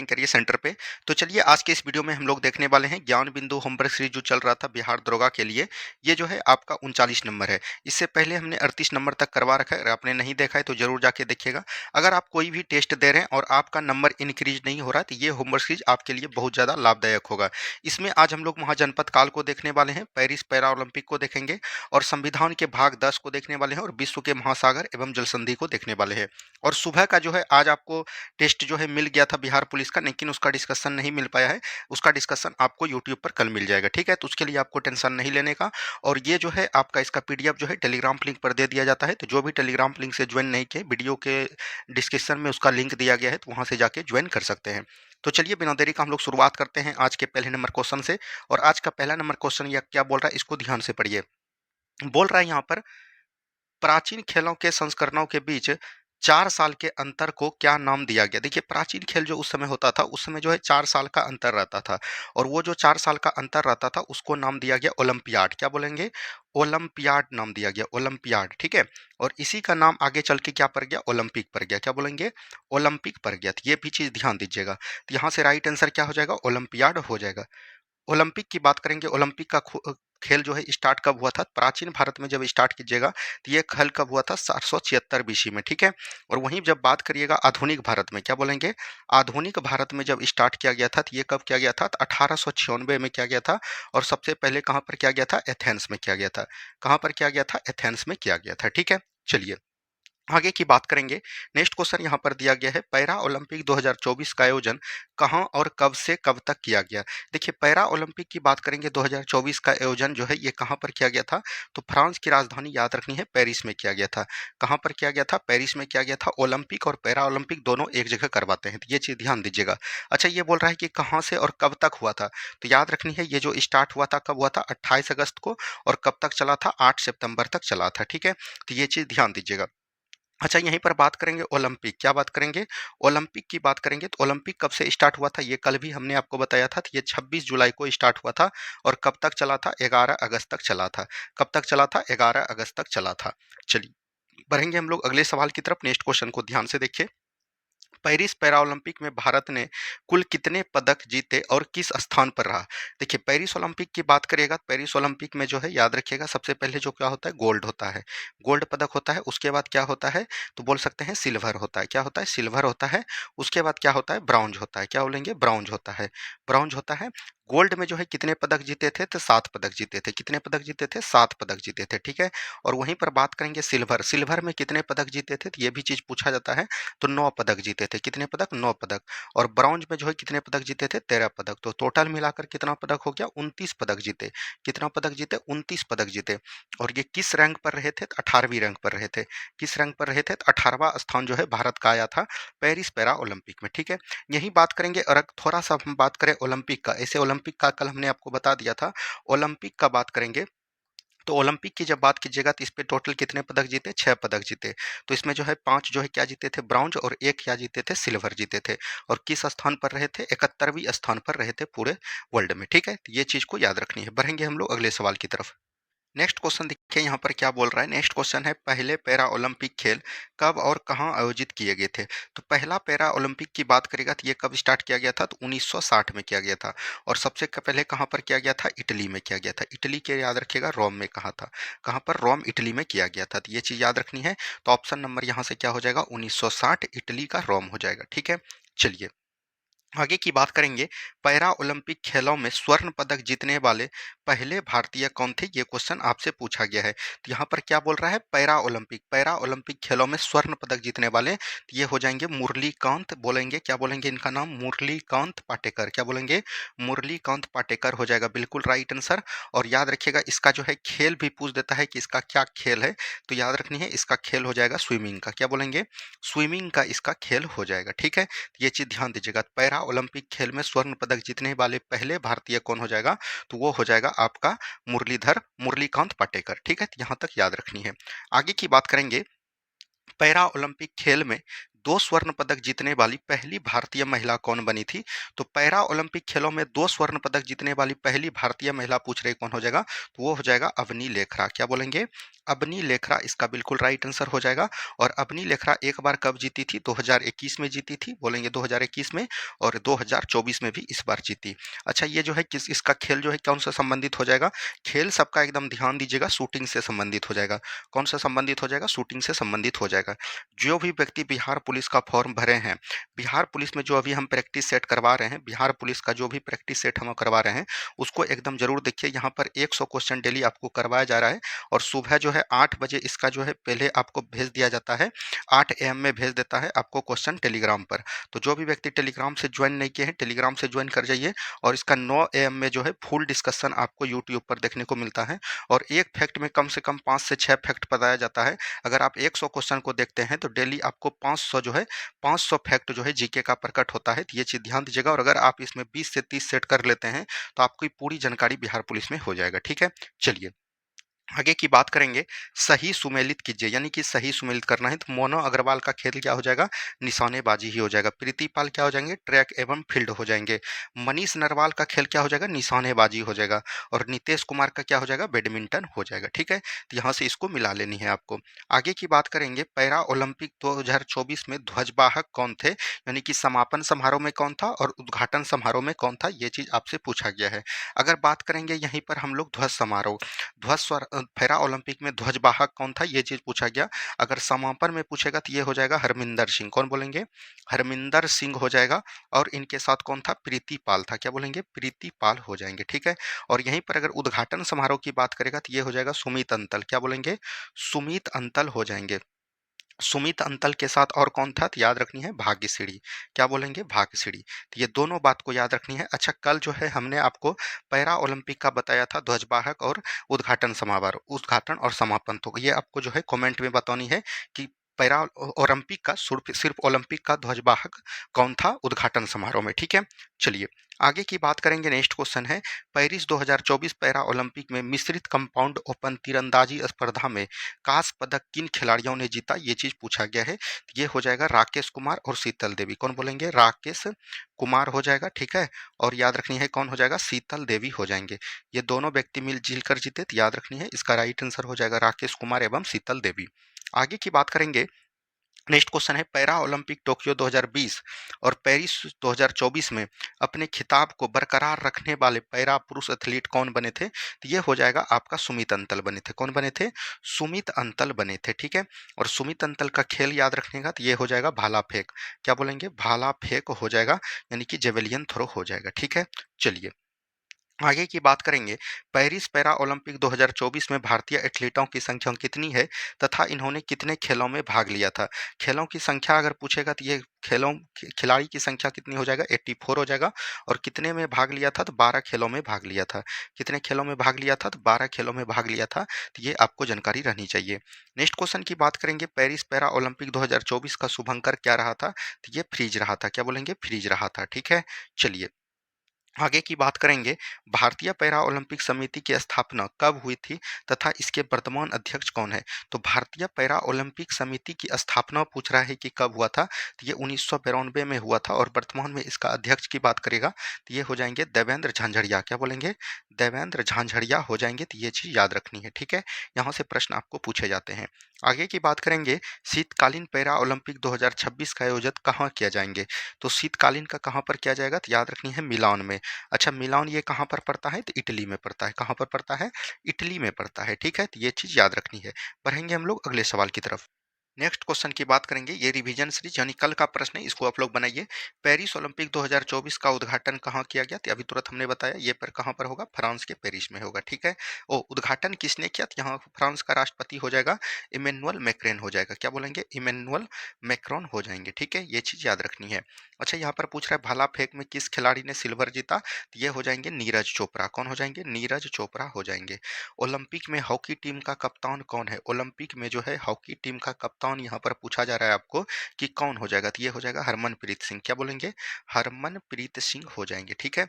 करिए सेंटर पे। तो चलिए आज के इस वीडियो में हम लोग देखने वाले हैं ज्ञान बिंदु होमवर्क सीरीज जो चल रहा था बिहार दरोगा के लिए। ये जो है आपका 39 नंबर है। इससे पहले हमने 38 नंबर तक करवा रखा है। अगर आपने नहीं देखा है तो जरूर जाके देखिएगा। अगर आप कोई भी टेस्ट दे रहे हैं और आपका नंबर इंक्रीज नहीं हो रहा है तो ये होमवर्क सीरीज आपके लिए बहुत ज़्यादा लाभदायक होगा। इसमें आज हम लोग महाजनपद काल को देखने वाले हैं, पेरिस पैरा ओलंपिक को देखेंगे और संविधान के भाग 10 को देखने वाले हैं और विश्व के महासागर एवं जल संधि को देखने वाले हैं। और सुबह का जो है आज आपको टेस्ट जो है मिल गया था बिहार पुलिस का, लेकिन उसका डिस्कशन नहीं मिल पाया है। उसका डिस्कशन आपको यूट्यूब पर कल मिल जाएगा, ठीक है। तो उसके लिए आपको टेंशन नहीं लेने का। और ये जो है आपका इसका पीडीएफ जो है टेलीग्राम लिंक पर दे दिया जाता है। तो जो भी टेलीग्राम लिंक से ज्वाइन नहीं किए, वीडियो के डिस्क्रिप्शन में उसका लिंक दिया गया है, तो वहाँ से जाके ज्वाइन कर सकते हैं। तो चलिए बिना देरी का हम लोग शुरुआत करते हैं आज के पहले नंबर क्वेश्चन से। और आज का पहला नंबर क्वेश्चन यह क्या बोल रहा है, इसको ध्यान से पढ़िए। बोल रहा है यहाँ पर, प्राचीन खेलों के संस्करणों के बीच 4 साल के अंतर को क्या नाम दिया गया? देखिए प्राचीन खेल जो उस समय होता था, उस समय जो है 4 साल का अंतर रहता था। और वो जो 4 साल का अंतर रहता था उसको नाम दिया गया ओलंपियाड। क्या बोलेंगे? ओलंपियाड नाम दिया गया, ओलंपियाड, ठीक है। और इसी का नाम आगे चल के क्या पड़ गया? ओलंपिक पड़ गया। क्या बोलेंगे? ओलंपिक पड़ गया। तो ये भी चीज़ ध्यान दीजिएगा। तो यहाँ से राइट आंसर क्या हो जाएगा? ओलंपियाड हो जाएगा। ओलंपिक की बात करेंगे, ओलंपिक का खेल जो है स्टार्ट कब हुआ था? प्राचीन भारत में जब स्टार्ट कीजिएगा तो ये खेल कब हुआ था? 776 बीसी में, ठीक है। और वहीं जब बात करिएगा आधुनिक भारत में, क्या बोलेंगे? आधुनिक भारत में जब स्टार्ट किया गया था तो ये कब किया गया था? तो 1896 में किया गया था। और सबसे पहले कहाँ पर किया गया था? एथेंस में किया गया था। कहाँ पर किया गया था? एथेंस में किया गया था, ठीक है। चलिए आगे की बात करेंगे। नेक्स्ट क्वेश्चन यहाँ पर दिया गया है, पैरा ओलंपिक 2024 का आयोजन कहाँ और कब से कब तक किया गया? देखिए पैरा ओलंपिक की बात करेंगे, 2024 का आयोजन जो है ये कहाँ पर किया गया था? तो फ्रांस की राजधानी याद रखनी है, पेरिस में किया गया था। कहाँ पर किया गया था? पेरिस में किया गया था। ओलंपिक और पैरा ओलंपिक दोनों एक जगह करवाते हैं, तो ये चीज़ ध्यान दीजिएगा। अच्छा ये बोल रहा है कि कहाँ से और कब तक हुआ था? तो याद रखनी है, ये जो स्टार्ट हुआ था कब हुआ था? 28 अगस्त को। और कब तक चला था? 8 सितंबर तक चला था, ठीक है। तो ये चीज़ ध्यान दीजिएगा। अच्छा यहीं पर बात करेंगे ओलंपिक, क्या बात करेंगे? ओलंपिक की बात करेंगे तो ओलंपिक कब से स्टार्ट हुआ था? ये कल भी हमने आपको बताया था। तो ये 26 जुलाई को स्टार्ट हुआ था। और कब तक चला था? 11 अगस्त तक चला था। कब तक चला था? 11 अगस्त तक चला था। चलिए बढ़ेंगे हम लोग अगले सवाल की तरफ। नेक्स्ट क्वेश्चन को ध्यान से देखिए। पेरिस पैरालंपिक में भारत ने कुल कितने पदक जीते और किस स्थान पर रहा? देखिए पेरिस ओलंपिक की बात करिएगा, पेरिस ओलंपिक में जो है याद रखिएगा सबसे पहले जो क्या होता है? गोल्ड होता है, गोल्ड पदक होता है। उसके बाद क्या होता है? तो बोल सकते हैं सिल्वर होता है। क्या होता है? सिल्वर होता है। उसके बाद क्या होता है? ब्राउंज होता है। क्या बोलेंगे? ब्राउंज होता है। ब्राउंज होता है। गोल्ड में जो है कितने पदक जीते थे? तो 7 पदक जीते थे। कितने पदक जीते थे? 7 पदक जीते थे, ठीक है। और वहीं पर बात करेंगे सिल्वर, सिल्वर में कितने पदक जीते थे? तो ये भी चीज पूछा जाता है। तो 9 पदक जीते थे। कितने पदक? 9 पदक। और ब्रॉन्ज में जो है कितने पदक जीते थे? 13 पदक। तो टोटल मिलाकर कितना पदक हो गया? 29 पदक जीते। कितना पदक जीते? 29 पदक जीते। और ये किस रैंक पर रहे थे? 18वीं रैंक पर रहे थे। किस रैंक पर रहे थे? 18वां स्थान जो है भारत का आया था पेरिस पैरा ओलंपिक में, ठीक है। यही बात करेंगे। और थोड़ा सा हम बात करें ओलंपिक का, ऐसे ओलंपिक का कल हमने आपको बता दिया था। ओलंपिक का बात करेंगे तो ओलंपिक की जब बात कीजिएगा तो इस पे टोटल कितने पदक जीते? 6 पदक जीते। तो इसमें जो है 5 जो है क्या जीते थे? ब्रॉन्ज। और 1 क्या जीते थे? सिल्वर जीते थे। और किस स्थान पर रहे थे? 71वीं स्थान पर रहे थे पूरे वर्ल्ड में, ठीक है। तो ये चीज को याद रखनी है। बढ़ेंगे हम लोग अगले सवाल की तरफ। नेक्स्ट क्वेश्चन देखिए यहाँ पर क्या बोल रहा है। नेक्स्ट क्वेश्चन है, पहले पैरा ओलंपिक खेल कब और कहाँ आयोजित किए गए थे? तो पहला पैरा ओलंपिक की बात करेगा तो ये कब स्टार्ट किया गया था? तो 1960 में किया गया था। और सबसे पहले कहाँ पर किया गया था? इटली में किया गया था। इटली के याद रखिएगा, रोम में कहा था। कहाँ पर? रोम, इटली में किया गया था। तो ये चीज याद रखनी है। तो ऑप्शन नंबर यहाँ से क्या हो जाएगा? 1960 इटली का रोम हो जाएगा, ठीक है। चलिए आगे की बात करेंगे। पैरा ओलंपिक खेलों में स्वर्ण पदक जीतने वाले पहले भारतीय कौन थे? ये क्वेश्चन आपसे पूछा गया है। तो यहाँ पर क्या बोल रहा है? पैरा ओलंपिक, पैरा ओलंपिक खेलों में स्वर्ण पदक जीतने वाले तो ये हो जाएंगे मुरलीकांत। बोलेंगे क्या बोलेंगे इनका नाम? मुरलीकांत पाटेकर। क्या बोलेंगे? मुरलीकांत पाटेकर हो जाएगा बिल्कुल राइट आंसर। और याद रखिएगा इसका जो है खेल भी पूछ देता है कि इसका क्या खेल है। तो याद रखनी है इसका खेल हो जाएगा स्विमिंग का। क्या बोलेंगे? स्विमिंग का इसका खेल हो जाएगा, ठीक है। ये चीज ध्यान दीजिएगा। पैरा ओलंपिक खेल में स्वर्ण पदक जीतने वाले पहले भारतीय कौन हो जाएगा? तो वो हो जाएगा आपका मुरलीधर, मुरलीकांत पाटेकर, ठीक है। यहाँ तक याद रखनी है। आगे की बात करेंगे। पैरा ओलंपिक खेल में 2 स्वर्ण पदक जीतने वाली पहली भारतीय महिला कौन बनी थी? तो पैरा ओलंपिक खेलों में 2 स्वर्ण पदक जीतने वाली पहली भारतीय महिला पूछ रहे कौन हो जाएगा? तो वो हो जाएगा अवनी लेखरा। क्या बोलेंगे? अवनी लेखरा इसका बिल्कुल राइट आंसर हो जाएगा। और अवनी लेखरा एक बार कब जीती थी? 2021 में जीती थी, बोलेंगे 2021 में, और 2024 में भी इस बार जीती। अच्छा, ये जो है किस इसका खेल जो है कौन से संबंधित हो जाएगा? खेल सबका एकदम ध्यान दीजिएगा, शूटिंग से संबंधित हो जाएगा। कौन सा संबंधित हो जाएगा? शूटिंग से संबंधित हो जाएगा। जो भी व्यक्ति बिहार पुलिस का फॉर्म भरे हैं, बिहार पुलिस में जो अभी हम प्रैक्टिस सेट करवा रहे हैं, बिहार पुलिस का जो भी प्रैक्टिस सेट हम करवा रहे हैं, उसको एकदम जरूर देखिए। यहाँ पर 100 क्वेश्चन डेली आपको करवाया जा रहा है, और सुबह जो है 8 बजे इसका जो है पहले आपको भेज दिया जाता है, 8 AM में भेज देता है आपको क्वेश्चन टेलीग्राम पर। तो जो भी व्यक्ति टेलीग्राम से ज्वाइन नहीं किए हैं, टेलीग्राम से ज्वाइन कर जाइए, और इसका 9 AM में जो है फुल डिस्कशन आपको यूट्यूब पर देखने को मिलता है। और एक फैक्ट में कम से कम 5 से 6 फैक्ट बताया जाता है। अगर आप 100 क्वेश्चन को देखते हैं तो डेली आपको 500 जो है 500 फैक्ट जो है जीके का प्रकट होता है। तो ये चीज़ ध्यान दीजिएगा, और अगर आप इसमें 20 से 30 सेट कर लेते हैं तो आपकी पूरी जानकारी बिहार पुलिस में हो जाएगा। ठीक है, चलिए आगे की बात करेंगे। सही सुमेलित कीजिए, यानी कि सही सुमेलित करना है। तो मोनो अग्रवाल का खेल क्या हो जाएगा? निशानेबाजी ही हो जाएगा। प्रीतिपाल क्या हो जाएंगे? ट्रैक एवं फील्ड हो जाएंगे। मनीष नरवाल का खेल क्या हो जाएगा? निशानेबाजी हो जाएगा। और नितेश कुमार का क्या हो जाएगा? बैडमिंटन हो जाएगा। ठीक है, तो यहाँ से इसको मिला लेनी है आपको। आगे की बात करेंगे, पैरा ओलंपिक 2024 में ध्वजवाहक कौन थे? यानी कि समापन समारोह में कौन था और उद्घाटन समारोह में कौन था, ये चीज आपसे पूछा गया है। अगर बात करेंगे यहीं पर हम लोग ध्वज समारोह, पैरा ओलंपिक में ध्वजवाहक कौन था, ये चीज पूछा गया। अगर समापन में पूछेगा तो ये हो जाएगा हरमिंदर सिंह। कौन बोलेंगे? हरमिंदर सिंह हो जाएगा। और इनके साथ कौन था? प्रीतिपाल था। क्या बोलेंगे? प्रीतिपाल हो जाएंगे। ठीक है, और यहीं पर अगर उद्घाटन समारोह की बात करेगा तो ये हो जाएगा सुमित अंतल। क्या बोलेंगे? सुमित अंतल हो जाएंगे। सुमित अंतल के साथ और कौन था? तो याद रखनी है भाग्यश्री। क्या बोलेंगे? भाग्यश्री। तो ये दोनों बात को याद रखनी है। अच्छा, कल जो है हमने आपको पैरा ओलंपिक का बताया था, ध्वजवाहक और उद्घाटन समारोह, उद्घाटन और समापन। तो ये आपको जो है कमेंट में बतानी है कि पैरा ओलंपिक का सिर्फ ओलंपिक का ध्वजवाहक कौन था उद्घाटन समारोह में। ठीक है, चलिए आगे की बात करेंगे। नेक्स्ट क्वेश्चन है, पेरिस 2024 पैरा ओलंपिक में मिश्रित कंपाउंड ओपन तीरंदाजी स्पर्धा में कांस्य पदक किन खिलाड़ियों ने जीता, ये चीज पूछा गया है। ये हो जाएगा राकेश कुमार और शीतल देवी। कौन बोलेंगे? राकेश कुमार हो जाएगा। ठीक है, और याद रखनी है कौन हो जाएगा? शीतल देवी हो जाएंगे। ये दोनों व्यक्ति मिलजुल कर जीते, तो याद रखनी है इसका राइट आंसर हो जाएगा राकेश कुमार एवं शीतल देवी। आगे की बात करेंगे। नेक्स्ट क्वेश्चन है, पैरा ओलंपिक टोक्यो 2020 और पेरिस 2024 में अपने खिताब को बरकरार रखने वाले पैरा पुरुष एथलीट कौन बने थे? तो ये हो जाएगा आपका सुमित अंतल बने थे। कौन बने थे? सुमित अंतल बने थे। ठीक है, और सुमित अंतल का खेल याद रखने का तो ये हो जाएगा भाला फेंक। क्या बोलेंगे? भाला फेंक हो जाएगा, यानी कि जेवेलियन थ्रो हो जाएगा। ठीक है, चलिए आगे की बात करेंगे। पेरिस पैरा ओलंपिक 2024 में भारतीय एथलीटों की संख्या कितनी है तथा इन्होंने कितने खेलों में भाग लिया था? खेलों की संख्या अगर पूछेगा तो ये खिलाड़ी की संख्या कितनी हो जाएगा? 84 हो जाएगा। और कितने में भाग लिया था? तो 12 खेलों में भाग लिया था। कितने खेलों में भाग लिया था? तो 12 खेलों में भाग लिया था। तो ये आपको जानकारी रहनी चाहिए। नेक्स्ट क्वेश्चन की बात करेंगे। पेरिस पैरा ओलंपिक 2024 का शुभंकर क्या रहा था? तो ये फ्रीज रहा था। क्या बोलेंगे? फ्रीज रहा था। ठीक है, चलिए आगे की बात करेंगे। भारतीय पैरा ओलंपिक समिति की स्थापना कब हुई थी तथा इसके वर्तमान अध्यक्ष कौन है? तो भारतीय पैरा ओलंपिक समिति की स्थापना पूछ रहा है कि कब हुआ था, तो ये 1992 में हुआ था। और वर्तमान में इसका अध्यक्ष की बात करेगा तो ये हो जाएंगे देवेंद्र झांझड़िया। क्या बोलेंगे? देवेंद्र झांझड़िया हो जाएंगे। तो ये चीज याद रखनी है। ठीक है, यहाँ से प्रश्न आपको पूछे जाते हैं। आगे की बात करेंगे। शीतकालीन पैरा ओलंपिक 2026 का आयोजन कहाँ किया जाएंगे? तो शीतकालीन का कहाँ पर किया जाएगा? तो याद रखनी है मिलान में। अच्छा, मिलान ये कहाँ पर पड़ता है? तो इटली में पड़ता है। कहाँ पर पड़ता है? इटली में पड़ता है। ठीक है, तो ये चीज याद रखनी है। बढ़ेंगे हम लोग अगले सवाल की तरफ। नेक्स्ट क्वेश्चन की बात करेंगे। ये रिवीजन सीरीज यानी कल का प्रश्न है, इसको आप लोग बनाइए। पेरिस ओलंपिक 2024 का उद्घाटन कहाँ किया गया? तो अभी तुरंत हमने बताया, ये पर कहाँ पर होगा? फ्रांस के पेरिस में होगा। ठीक है, ओ उद्घाटन किसने किया? तो यहाँ फ्रांस का राष्ट्रपति हो जाएगा इमेनुअल मैक्रोन हो जाएगा। क्या बोलेंगे? इमेनुअल मैक्रोन हो जाएंगे। ठीक है, ये चीज याद रखनी है। अच्छा, यहाँ पर पूछ रहा है भाला फेंक में किस खिलाड़ी ने सिल्वर जीता? तो ये हो जाएंगे नीरज चोपड़ा। कौन हो जाएंगे? नीरज चोपड़ा हो जाएंगे। ओलंपिक में हॉकी टीम का कप्तान कौन है? ओलंपिक में जो है हॉकी टीम का कप्तान यहाँ पर पूछा जा रहा है आपको कि कौन हो जाएगा? तो ये हो जाएगा हरमनप्रीत सिंह। क्या बोलेंगे? हरमनप्रीत सिंह हो जाएंगे। ठीक है,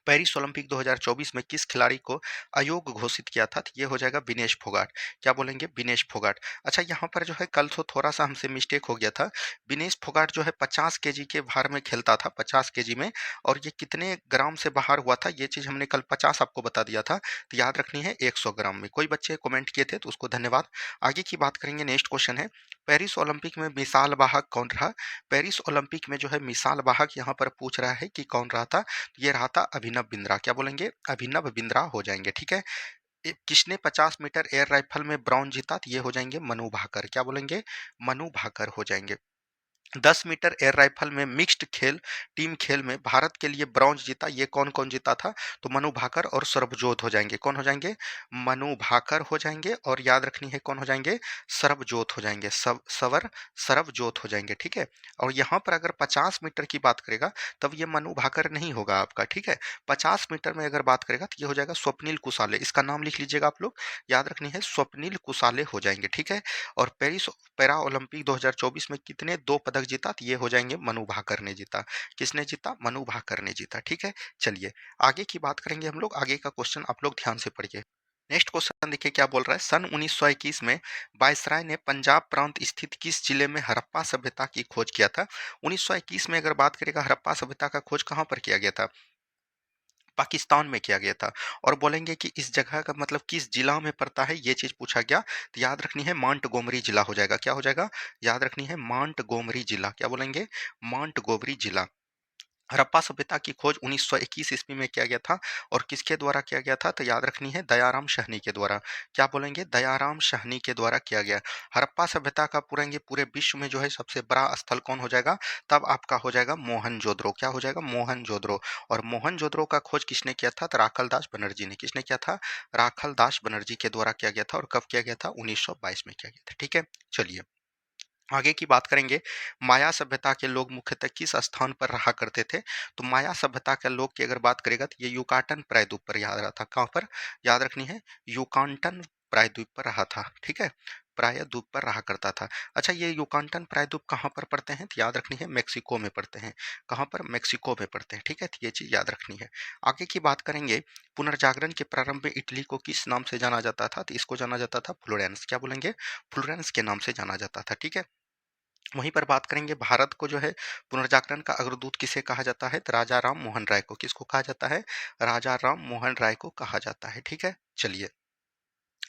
पेरिस ओलंपिक 2024 में किस खिलाड़ी को अयोग्य घोषित किया था? तो ये हो जाएगा विनेश फोगाट। क्या बोलेंगे? विनेश फोगाट। अच्छा, यहाँ पर जो है कल तो थोड़ा-सा हमसे मिस्टेक हो गया था। विनेश फोगाट जो है 50 केजी के भार में खेलता था, 50 केजी में, और ये कितने ग्राम से बाहर हुआ था, ये चीज़ हमने कल 50 आपको बता दिया था, तो याद रखनी है 100 ग्राम में। कोई बच्चे कमेंट किए थे तो उसको धन्यवाद। आगे की बात करेंगे, नेक्स्ट क्वेश्चन है, पेरिस ओलंपिक में मिसाल वाहक कौन रहा? पेरिस ओलंपिक में जो है मिसाल वाहक यहाँ पर पूछ रहा है कि कौन रहा था? ये रहा था अभिनव बिंद्रा। क्या बोलेंगे? अभिनव बिंद्रा हो जाएंगे, ठीक है। किसने 50 मीटर एयर राइफल में ब्रॉन्ज जीता? तो ये हो जाएंगे मनु भाकर। क्या बोलेंगे? मनु भाकर हो जाएंगे। 10 मीटर एयर राइफल में मिक्स्ड खेल टीम खेल में भारत के लिए ब्रॉन्ज जीता, ये कौन कौन जीता था? तो मनु भाकर और सरबजोत हो जाएंगे। कौन हो जाएंगे? मनु भाकर हो जाएंगे, और याद रखनी है कौन हो जाएंगे? सरबजोत हो जाएंगे, सरबजोत हो जाएंगे, ठीक है। और यहाँ पर अगर 50 मीटर की बात करेगा तब ये मनु भाकर नहीं होगा आपका, ठीक है। 50 मीटर में अगर बात करेगा तो ये हो जाएगा स्वप्निल कुसाले। इसका नाम लिख लीजिएगा आप लोग, याद रखनी है स्वप्निल कुसाले हो जाएंगे, ठीक है। और पेरिस पैरा ओलंपिक 2024 में कितने 2 पदक जीता? तो ये हो जाएँगे मनु भाकर ने जीता। किसने जीता? मनु भाकर ने जीता, ठीक है। चलिए, आगे की बात करेंगे हम लोग। आगे का क्वेश्चन आप लोग ध्यान से पढ़िए। नेक्स्ट क्वेश्चन देखिए क्या बोल रहा है। सन 1921 में वायसराय ने पंजाब प्रांत स्थित किस जिले में हड़प्पा सभ्यता की खोज किया था? 1921 में अगर बात करेगा, हड़प्पा सभ्यता का खोज कहाँ पर किया गया था? पाकिस्तान में किया गया था। और बोलेंगे कि इस जगह का मतलब किस जिला में पड़ता है, ये चीज़ पूछा गया। तो याद रखनी है मांटगोमरी जिला हो जाएगा। क्या हो जाएगा? याद रखनी है मांटगोमरी जिला। क्या बोलेंगे? मांटगोमरी जिला। हड़प्पा सभ्यता की खोज 1921 ईस्वी में किया गया था, और किसके द्वारा किया गया था? तो याद रखनी है दयाराम साहनी के द्वारा। क्या बोलेंगे? दयाराम साहनी के द्वारा किया गया। हड़प्पा सभ्यता का पूरेंगे पूरे विश्व में जो है सबसे बड़ा स्थल कौन हो जाएगा? तब आपका हो जाएगा मोहनजोदड़ो। क्या हो जाएगा? मोहनजोदड़ो। और मोहनजोदड़ो का खोज किसने किया था? तो राखलदास बनर्जी ने। किसने किया था? राखलदास बनर्जी के द्वारा किया गया था। और कब किया गया था? 1922 में किया गया था, ठीक है। चलिए, आगे की बात करेंगे। माया सभ्यता के लोग मुख्यतः किस स्थान पर रहा करते थे? तो माया सभ्यता के लोग की अगर बात करेगा तो ये युकाटन प्रायद्वीप पर याद रहा था। कहाँ पर? याद रखनी है युकांटन प्रायद्वीप पर रहा था, ठीक है। प्रायद्वीप पर रहा करता था। अच्छा, ये युकांटन प्रायद्वीप कहाँ पर पड़ते हैं? तो याद रखनी है मेक्सिको में पड़ते हैं। कहाँ पर? मेक्सिको में पड़ते हैं, ठीक है। तो ये चीज याद रखनी है। आगे की बात करेंगे। पुनर्जागरण के प्रारंभ में इटली को किस नाम से जाना जाता था? तो इसको जाना जाता था फ्लोरेंस। क्या बोलेंगे? फ्लोरेंस के नाम से जाना जाता था, ठीक है। वहीं पर बात करेंगे, भारत को जो है पुनर्जागरण का अग्रदूत किसे कहा जाता है? तो राजा राम मोहन राय को। किसको कहा जाता है? राजा राम मोहन राय को कहा जाता है, ठीक है। चलिए,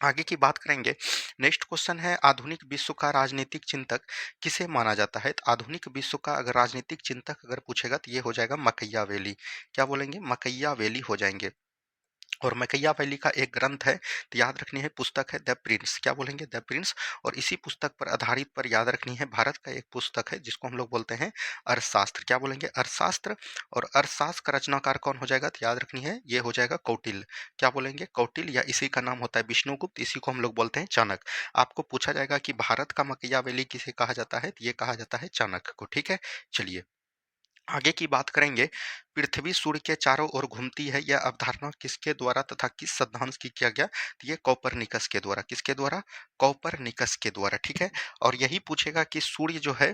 आगे की बात करेंगे। नेक्स्ट क्वेश्चन है, आधुनिक विश्व का राजनीतिक चिंतक किसे माना जाता है? तो आधुनिक विश्व का अगर राजनीतिक चिंतक अगर पूछेगा तो ये हो जाएगा मकैयावेली। क्या बोलेंगे? मकैयावेली हो जाएंगे। और मैकियावेली का एक ग्रंथ है, तो याद रखनी है पुस्तक है द प्रिंस। क्या बोलेंगे? The Prince. और इसी पुस्तक पर आधारित पर याद रखनी है भारत का एक पुस्तक है जिसको हम लोग बोलते हैं अर्थशास्त्र। क्या बोलेंगे? अर्थशास्त्र। और अर्थशास्त्र का रचनाकार कौन हो जाएगा? तो याद रखनी है ये हो जाएगा कौटिल्य। क्या बोलेंगे? कौटिल्य, या इसी का नाम होता है विष्णुगुप्त, इसी को हम लोग बोलते हैं चाणक्य। आपको पूछा जाएगा कि भारत का मैकियावेली किसे कहा जाता है, तो ये कहा जाता है चाणक्य को, ठीक है। चलिए, आगे की बात करेंगे। पृथ्वी सूर्य के चारों ओर घूमती है, यह अवधारणा किसके द्वारा तथा किस सिद्धांत की किया गया? तो ये कॉपरनिकस के द्वारा। किसके द्वारा? कॉपरनिकस के द्वारा, ठीक है। और यही पूछेगा कि सूर्य जो है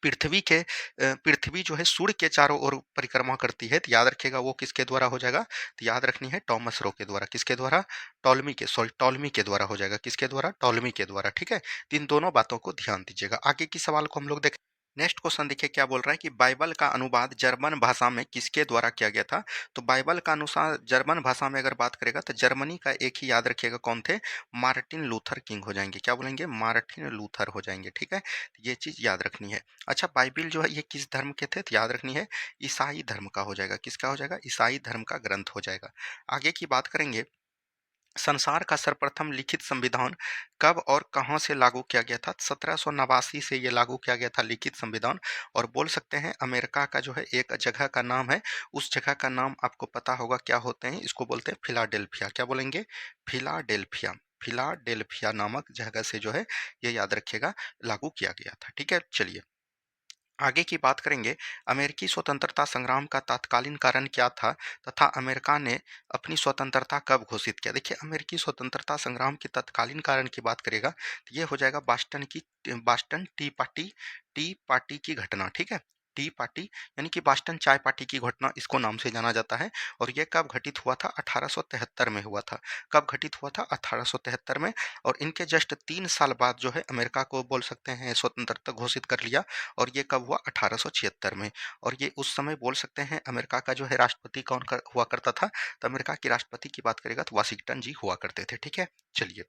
पृथ्वी जो है सूर्य के चारों ओर परिक्रमा करती है, तो याद रखिएगा वो किसके द्वारा हो जाएगा? तो याद रखनी है टॉमस रो के द्वारा। किसके द्वारा? टॉलमी के द्वारा हो जाएगा। किसके द्वारा? टॉलमी के द्वारा, ठीक है। तो इन दोनों बातों को ध्यान दीजिएगा। आगे की सवाल को हम लोग देखें। नेक्स्ट क्वेश्चन देखिए क्या बोल रहा है कि बाइबल का अनुवाद जर्मन भाषा में किसके द्वारा किया गया था? तो बाइबल का अनुसार जर्मन भाषा में अगर बात करेगा तो जर्मनी का एक ही याद रखिएगा कौन थे? मार्टिन लूथर किंग हो जाएंगे। क्या बोलेंगे? मार्टिन लूथर हो जाएंगे, ठीक है। तो ये चीज याद रखनी है। अच्छा, बाइबिल जो है ये किस धर्म के थे? तो याद रखनी है ईसाई धर्म का हो जाएगा। किसका हो जाएगा? ईसाई धर्म का ग्रंथ हो जाएगा। आगे की बात करेंगे। संसार का सर्वप्रथम लिखित संविधान कब और कहाँ से लागू किया गया था? 1789 से ये लागू किया गया था लिखित संविधान। और बोल सकते हैं अमेरिका का जो है एक जगह का नाम है, उस जगह का नाम आपको पता होगा क्या होते हैं? इसको बोलते हैं फिलाडेल्फिया। क्या बोलेंगे? फिलाडेल्फिया। फिलाडेल्फिया नामक जगह से जो है ये याद रखिएगा लागू किया गया था, ठीक है। चलिए, आगे की बात करेंगे। अमेरिकी स्वतंत्रता संग्राम का तत्कालीन कारण क्या था तथा अमेरिका ने अपनी स्वतंत्रता कब घोषित किया? देखिए, अमेरिकी स्वतंत्रता संग्राम के तत्कालीन कारण की बात करेगा तो ये हो जाएगा बास्टन टी पार्टी की घटना, ठीक है। टी पार्टी यानी कि बॉस्टन चाय पार्टी की घटना इसको नाम से जाना जाता है। और ये कब घटित हुआ था? 1873 में हुआ था। कब घटित हुआ था? 1873 में। और इनके जस्ट 3 साल बाद जो है अमेरिका को बोल सकते हैं स्वतंत्रता घोषित कर लिया। और ये कब हुआ? 1876 में। और ये उस समय बोल सकते हैं अमेरिका का जो है राष्ट्रपति हुआ करता था? तो अमेरिका के राष्ट्रपति की बात करेगा तो वाशिंगटन जी हुआ करते थे। ठीक है, चलिए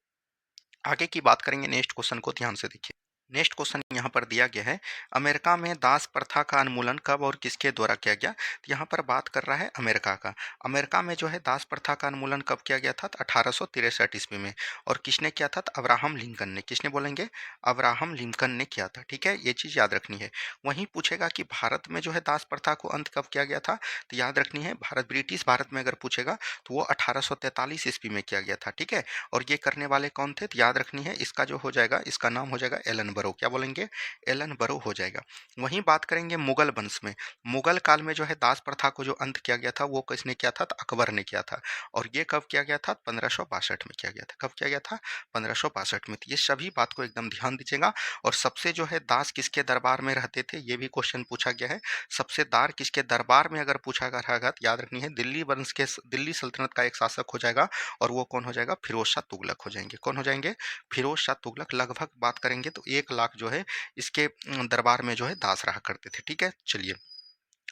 आगे की बात करेंगे। नेक्स्ट क्वेश्चन को ध्यान से देखिए। नेक्स्ट क्वेश्चन यहाँ पर दिया गया है, अमेरिका में दास प्रथा का उन्मूलन कब और किसके द्वारा किया गया? तो यहाँ पर बात कर रहा है अमेरिका का। अमेरिका में जो है दास प्रथा का उन्मूलन कब किया गया था? तो 1863 ईस्वी में। और किसने किया था? तो अब्राहम लिंकन ने। किसने बोलेंगे? अब्राहम लिंकन ने किया था। ठीक है, ये चीज़ याद रखनी है। वहीं पूछेगा कि भारत में जो है दास प्रथा को अंत कब किया गया था? तो याद रखनी है, ब्रिटिश भारत में अगर पूछेगा तो वो 1843 ईस्वी में किया गया था। ठीक है, और ये करने वाले कौन थे? तो याद रखनी है, इसका जो हो जाएगा, इसका नाम हो जाएगा एलन बरो। क्या बोलेंगे? एलन बरो हो जाएगा। वहीं बात करेंगे मुगल वंश में। मुगल काल में जो है दास प्रथा को जो अंत किया गया था वो किसने किया था? तो अकबर ने किया था। और ये कब किया गया था? 1562 में किया गया था। कब किया गया था? 1562 में। तो ये सभी बात को एकदम ध्यान दीजिएगा। और सबसे जो है दास किसके दरबार में रहते थे, ये भी क्वेश्चन पूछा गया है। सबसे दार किसके दरबार में अगर पूछा गया रहेगा तो याद रखनी है, दिल्ली सल्तनत का एक शासक हो जाएगा। और वो कौन हो जाएगा? फिरोज शाह तुगलक हो जाएंगे। कौन हो जाएंगे? फिरोज शाह तुगलक। लगभग बात करेंगे तो 1 लाख जो है इसके दरबार में जो है दास रहा करते थे। ठीक है, चलिए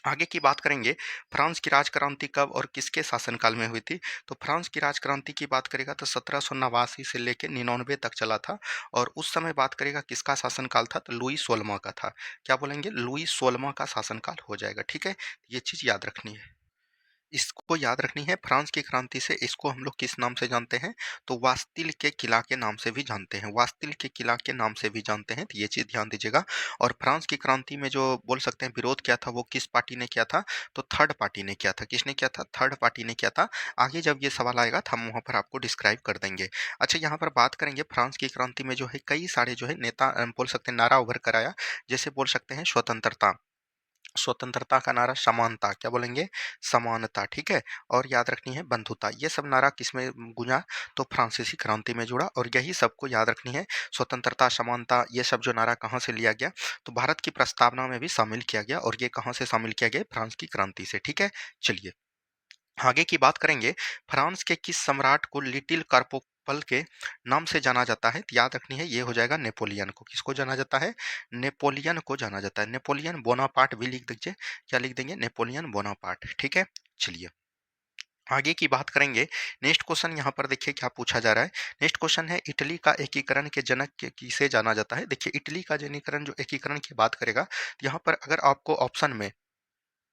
आगे की बात करेंगे। फ्रांस की राजक्रांति कब और किसके शासनकाल में हुई थी? तो फ्रांस की राजक्रांति की बात करेगा तो 1789 से लेकर 99 तक चला था। और उस समय बात करेगा किसका शासनकाल था? तो लुई 16वां का था। क्या बोलेंगे? लुई 16वां का शासनकाल हो जाएगा। ठीक है, ये चीज याद रखनी है। इसको याद रखनी है, फ्रांस की क्रांति से इसको हम लोग किस नाम से जानते हैं? तो वास्तिल के किला के नाम से भी जानते हैं। वास्तिल के किला के नाम से भी जानते हैं, तो ये चीज़ ध्यान दीजिएगा। और फ्रांस की क्रांति में जो बोल सकते हैं विरोध किया था वो किस पार्टी ने किया था? तो थर्ड पार्टी ने किया था। किसने किया था? थर्ड पार्टी ने किया था। आगे जब ये सवाल आएगा तो हम वहाँ पर आपको डिस्क्राइब कर देंगे। अच्छा, यहाँ पर बात करेंगे फ्रांस की क्रांति में जो है कई सारे जो है नेता बोल सकते हैं नारा उभर कर आया। जैसे बोल सकते हैं स्वतंत्रता। स्वतंत्रता का नारा समानता। क्या बोलेंगे? समानता। ठीक है, और याद रखनी है बंधुता। ये सब नारा किसमें गूंजा? तो फ्रांसीसी क्रांति में जुड़ा। और यही सबको याद रखनी है, स्वतंत्रता, समानता, ये सब जो नारा कहाँ से लिया गया? तो भारत की प्रस्तावना में भी शामिल किया गया। और ये कहाँ से शामिल किया गया? फ्रांस की क्रांति से। ठीक है, चलिए आगे की बात करेंगे। फ्रांस के किस सम्राट को लिटिल कार्पोपल के नाम से जाना जाता है? तो याद रखनी है, ये हो जाएगा नेपोलियन को। किसको जाना जाता है? नेपोलियन को जाना जाता है। नेपोलियन बोनापार्ट भी लिख दीजिए। क्या लिख देंगे? Napoleon Bonaparte. ठीक है, चलिए आगे की बात करेंगे। नेक्स्ट क्वेश्चन यहाँ पर देखिए क्या पूछा जा रहा है। नेक्स्ट क्वेश्चन है, इटली का एकीकरण के जनक किसे जाना जाता है? देखिए इटली का एकीकरण जो एकीकरण की बात करेगा, तो यहाँ पर अगर आपको ऑप्शन में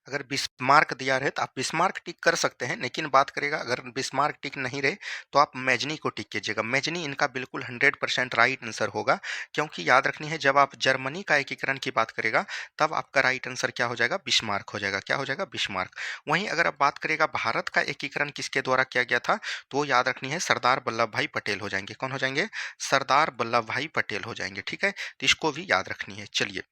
अगर बिस्मार्क दिया रहे तो आप बिस्मार्क टिक कर सकते हैं, लेकिन बात करेगा अगर बिस्मार्क टिक नहीं रहे तो आप मेजनी को टिक कीजिएगा। मेजनी इनका बिल्कुल 100% राइट आंसर होगा। क्योंकि याद रखनी है, जब आप जर्मनी का एकीकरण की बात करेगा तब आपका राइट आंसर क्या हो जाएगा? बिस्मार्क हो जाएगा। क्या हो जाएगा? बिस्मार्क। वहीं अगर आप बात करेगा भारत का एकीकरण किसके द्वारा किया गया था, तो याद रखनी है सरदार वल्लभ भाई पटेल हो जाएंगे। कौन हो जाएंगे? सरदार वल्लभ भाई पटेल हो जाएंगे। ठीक है, तो इसको भी याद रखनी है। चलिए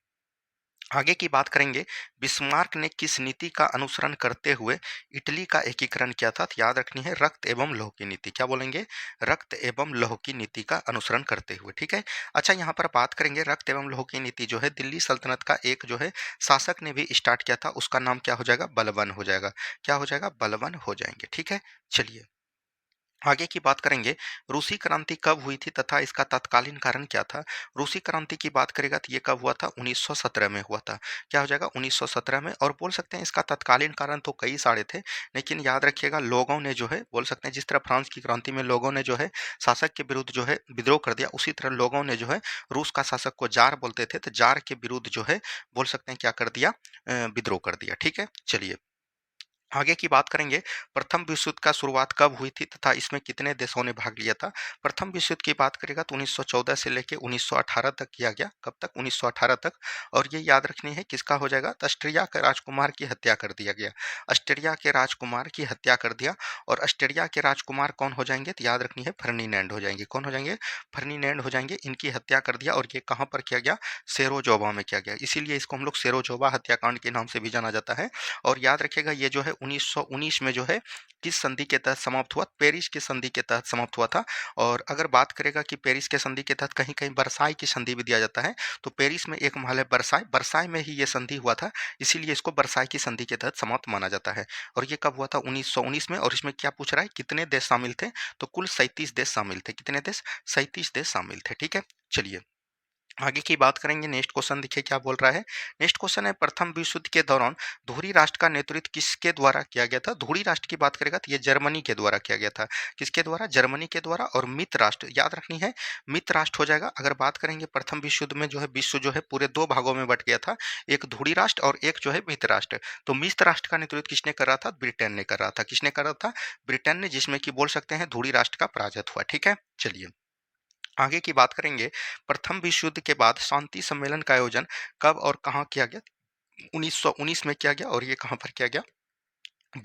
आगे की बात करेंगे। बिस्मार्क ने किस नीति का अनुसरण करते हुए इटली का एकीकरण किया था? तो याद रखनी है रक्त एवं लौह की नीति। क्या बोलेंगे? रक्त एवं लौह की नीति का अनुसरण करते हुए। ठीक है, अच्छा यहाँ पर बात करेंगे रक्त एवं लौह की नीति जो है दिल्ली सल्तनत का एक जो है शासक ने भी स्टार्ट किया था। उसका नाम क्या हो जाएगा? बलबन हो जाएगा। क्या हो जाएगा? बलबन हो जाएंगे। ठीक है, चलिए आगे की बात करेंगे। रूसी क्रांति कब हुई थी तथा इसका तत्कालीन कारण क्या था? रूसी क्रांति की बात करेगा तो ये कब हुआ था? 1917 में हुआ था। क्या हो जाएगा? 1917 में। और बोल सकते हैं इसका तत्कालीन कारण तो कई सारे थे, लेकिन याद रखिएगा लोगों ने जो है बोल सकते हैं जिस तरह फ्रांस की क्रांति में लोगों ने जो है शासक के विरुद्ध जो है विद्रोह कर दिया, उसी तरह लोगों ने जो है रूस का शासक को जार बोलते थे तो जार के विरुद्ध जो है बोल सकते हैं क्या कर दिया? विद्रोह कर दिया। ठीक है, चलिए आगे की बात करेंगे। प्रथम विश्व युद्ध का शुरुआत कब हुई थी तथा इसमें कितने देशों ने भाग लिया था? प्रथम विश्व युद्ध की बात करेगा तो 1914 से लेकर 1918 तक किया गया। कब तक? 1918 तक। और ये याद रखनी है किसका हो जाएगा? तो ऑस्ट्रिया के राजकुमार की हत्या कर दिया गया। ऑस्ट्रिया के राजकुमार की हत्या कर दिया। और ऑस्ट्रिया के राजकुमार कौन हो जाएंगे? तो याद रखनी है फर्डिनेंड हो जाएंगे। कौन हो जाएंगे? फर्डिनेंड हो जाएंगे। इनकी हत्या कर दिया। और ये कहाँ पर किया गया? सेरोजोवा में किया गया। इसीलिए इसको हम लोग सेरोजोवा हत्याकांड के नाम से भी जाना जाता है। और याद रखिएगा ये जो है 1919 में जो है किस संधि के तहत समाप्त हुआ? पेरिस की संधि के तहत समाप्त हुआ था। और अगर बात करेगा कि पेरिस के संधि के तहत कहीं-कहीं वर्साई की संधि भी दिया जाता है, तो पेरिस में एक महल है वर्साई, वर्साई में ही ये संधि हुआ था, इसीलिए इसको वर्साई की संधि के तहत समाप्त माना जाता है। और ये कब हुआ था? 1919 में। और इसमें क्या पूछ रहा है, कितने देश शामिल थे? तो कुल 37 देश शामिल थे। कितने देश? 37 देश शामिल थे। ठीक है? चलिए आगे की बात करेंगे। नेक्स्ट क्वेश्चन देखिए क्या बोल रहा है। नेक्स्ट क्वेश्चन है, प्रथम विश्व युद्ध के दौरान धुरी राष्ट्र का नेतृत्व किसके द्वारा किया गया था? धुरी राष्ट्र की बात करेगा तो ये जर्मनी के द्वारा किया गया था। किसके द्वारा? जर्मनी के द्वारा। और मित्र राष्ट्र याद रखनी है, मित्र राष्ट्र हो जाएगा। अगर बात करेंगे प्रथम विश्व युद्ध में जो है विश्व जो है पूरे दो भागों में बट गया था, एक धुरी राष्ट्र और एक जो है मित्र राष्ट्र। तो मित्र राष्ट्र का नेतृत्व किसने कर रहा था? ब्रिटेन ने कर रहा था। किसने कर रहा था? ब्रिटेन ने, जिसमें कि बोल सकते हैं धुरी राष्ट्र का पराजय हुआ। ठीक है, चलिए आगे की बात करेंगे। प्रथम विश्व युद्ध के बाद शांति सम्मेलन का आयोजन कब और कहाँ किया गया? 1919 में किया गया। और ये कहाँ पर किया गया?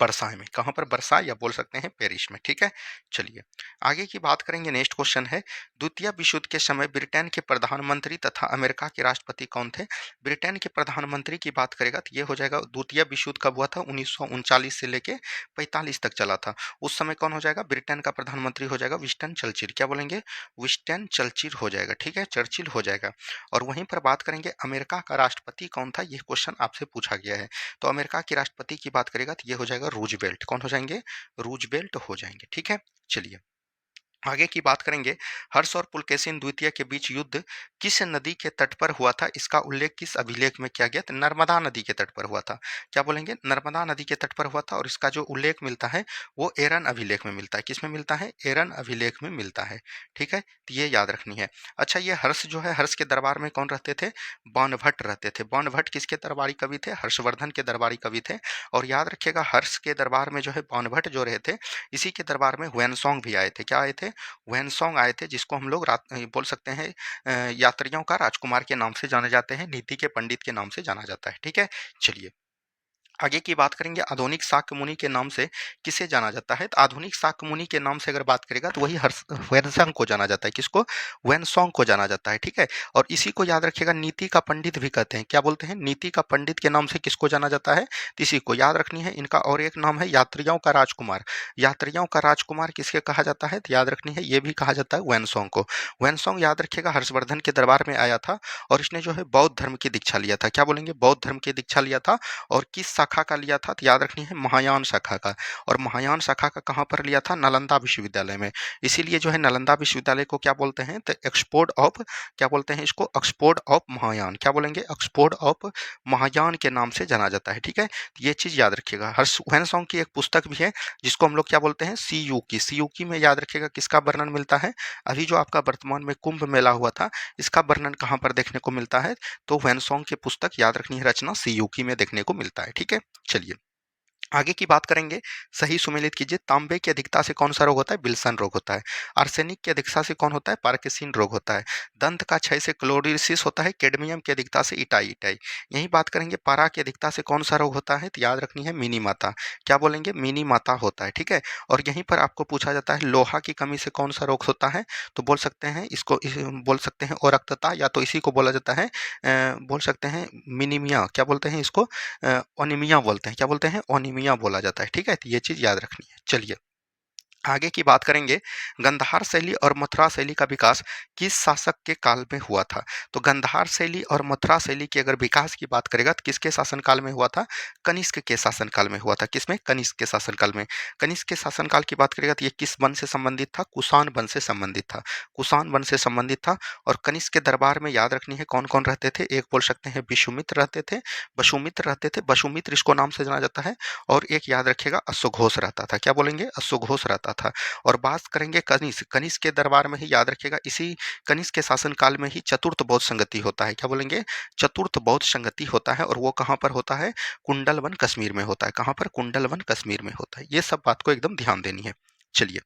वर्साई में। कहाँ पर? वर्साई, या बोल सकते हैं पेरिस में। ठीक है, चलिए आगे की बात करेंगे। नेक्स्ट क्वेश्चन है, द्वितीय विश्व युद्ध के समय ब्रिटेन के प्रधानमंत्री तथा अमेरिका के राष्ट्रपति कौन थे? ब्रिटेन के प्रधानमंत्री की बात करेगा तो ये हो जाएगा, द्वितीय विश्व युद्ध कब हुआ था? 1939 से लेके 45 तक चला था। उस समय कौन हो जाएगा? ब्रिटेन का प्रधानमंत्री हो जाएगा विंस्टन चर्चिल। क्या बोलेंगे? विंस्टन चर्चिल हो जाएगा। ठीक है, चर्चिल हो जाएगा। और वहीं पर बात करेंगे अमेरिका का राष्ट्रपति कौन था? ये क्वेश्चन आपसे पूछा गया है। तो अमेरिका के राष्ट्रपति की बात करेगा तो ये हो जाएगा रूजवेल्ट। कौन हो जाएंगे? रूजवेल्ट हो जाएंगे। ठीक है, चलिए आगे की बात करेंगे। हर्ष और पुलकेशिन द्वितीय के बीच युद्ध किस नदी के तट पर हुआ था? इसका उल्लेख किस अभिलेख में किया गया? तो नर्मदा नदी के तट पर हुआ था। क्या बोलेंगे? नर्मदा नदी के तट पर हुआ था। और इसका जो उल्लेख मिलता है वो एरन अभिलेख में मिलता है। किस में मिलता है? एरन अभिलेख में मिलता है। ठीक है, तो ये याद रखनी है। अच्छा, ये हर्ष जो है, हर्ष के दरबार में कौन रहते थे? बाणभट्ट रहते थे। बाणभट्ट किसके दरबारी कवि थे? हर्षवर्धन के दरबारी कवि थे। और याद रखिएगा, हर्ष के दरबार में जो है बाणभट्ट जो रहे थे, इसी के दरबार में हुएनसोंग भी आए थे। क्या आए थे? वैनसोंग आए थे, जिसको हम लोग बोल सकते हैं यात्रियों का राजकुमार के नाम से जाने जाते हैं, नीति के पंडित के नाम से जाना जाता है। ठीक है, चलिए आगे की बात करेंगे। आधुनिक शाक्य मुनि के नाम से किसे जाना जाता है? तो आधुनिक शाक्य मुनि के नाम से अगर बात करेगा तो वही वैनसंग को जाना जाता है। किसको? वैनसोंग को जाना जाता है। ठीक है, और इसी को याद रखिएगा, नीति का पंडित भी कहते हैं। क्या बोलते हैं? नीति का पंडित के नाम से किसको जाना जाता है? तो इसी को याद रखनी है। इनका और एक नाम है यात्रियों का राजकुमार। यात्रियों का राजकुमार किसके कहा जाता है? तो याद रखनी है, ये भी कहा जाता है वैनसोंग को। वैनसोंग याद रखिएगा हर्षवर्धन के दरबार में आया था, और इसने जो है बौद्ध धर्म की दीक्षा लिया था। क्या बोलेंगे? बौद्ध धर्म की दीक्षा लिया था। और किस शाखा का लिया था? तो याद रखनी है, महायान शाखा का। और महायान शाखा का कहाँ पर लिया था? नालंदा विश्वविद्यालय में। इसीलिए जो है नालंदा विश्वविद्यालय को क्या बोलते हैं? तो एक्सपोर्ट ऑफ, क्या बोलते हैं इसको? Export of Mahayana. क्या बोलेंगे? एक्सपोर्ट ऑफ महायान के नाम से जाना जाता है। ठीक है, तो ये चीज याद रखिएगा। हर्ष वैनसोंग की एक पुस्तक भी है, जिसको हम लोग क्या बोलते हैं? सीयूकी। सीयूकी में याद रखिएगा किसका वर्णन मिलता है? अभी जो आपका वर्तमान में कुंभ मेला हुआ था, इसका वर्णन कहाँ पर देखने को मिलता है? तो वैनसोंग की पुस्तक याद रखनी है, रचना सीयूकी में देखने को मिलता है। ठीक है, चलिए आगे की बात करेंगे। सही सुमेलित कीजिए। तांबे की अधिकता से कौन सा रोग होता है? विल्सन रोग होता है। आर्सेनिक की अधिकता से कौन होता है? पार्किंसन रोग होता है। दंत का क्षय से क्लोरोसिस होता है। कैडमियम की अधिकता से इटाई इटाई। यही बात करेंगे। पारा की अधिकता से कौन सा रोग होता है? तो याद रखनी है, मिनी माता। क्या बोलेंगे? मिनी माता होता है। ठीक है, और यहीं पर आपको पूछा जाता है, लोहा की कमी से कौन सा रोग होता है? तो बोल सकते हैं इसको बोल सकते हैं ओरक्तता, या तो इसी को बोला जाता है बोल सकते हैं मिनीमिया। क्या बोलते हैं इसको? ओनिमिया बोलते हैं। क्या बोलते हैं? ओनिमिया बोला जाता है। ठीक है, तो ये चीज याद रखनी है। चलिए आगे की बात करेंगे। गंधार शैली और मथुरा शैली का विकास किस शासक के काल में हुआ था? तो गंधार शैली और मथुरा शैली के अगर विकास की बात करेगा तो किसके शासनकाल में हुआ था? कनिष्क के शासनकाल में हुआ था। किसमें? कनिष्क के शासनकाल में। कनिष्क के शासनकाल की बात करेगा तो ये किस वन से संबंधित था? कुषाण वन से संबंधित था। कुषाण वन से संबंधित था। और कनिष्क के दरबार में याद रखनी है कौन कौन रहते थे? एक बोल सकते हैं विश्वामित्र रहते थे, वसुमित्र रहते थे। वसुमित्र इसको नाम से जाना जाता है। और एक याद रखिएगा, अश्वघोष रहता था। क्या बोलेंगे? अश्वघोष रहता था। और बात करेंगे कनिष्क। कनिष्क के दरबार में ही याद रखिएगा, इसी कनिष्क के शासनकाल में ही चतुर्थ बौद्ध संगति होता है। क्या बोलेंगे? चतुर्थ बौद्ध संगति होता है। और वो कहाँ पर होता है? कुंडलवन कश्मीर में होता है। कहाँ पर? कुंडलवन कश्मीर में होता है। ये सब बात को एकदम ध्यान देनी है। चलिए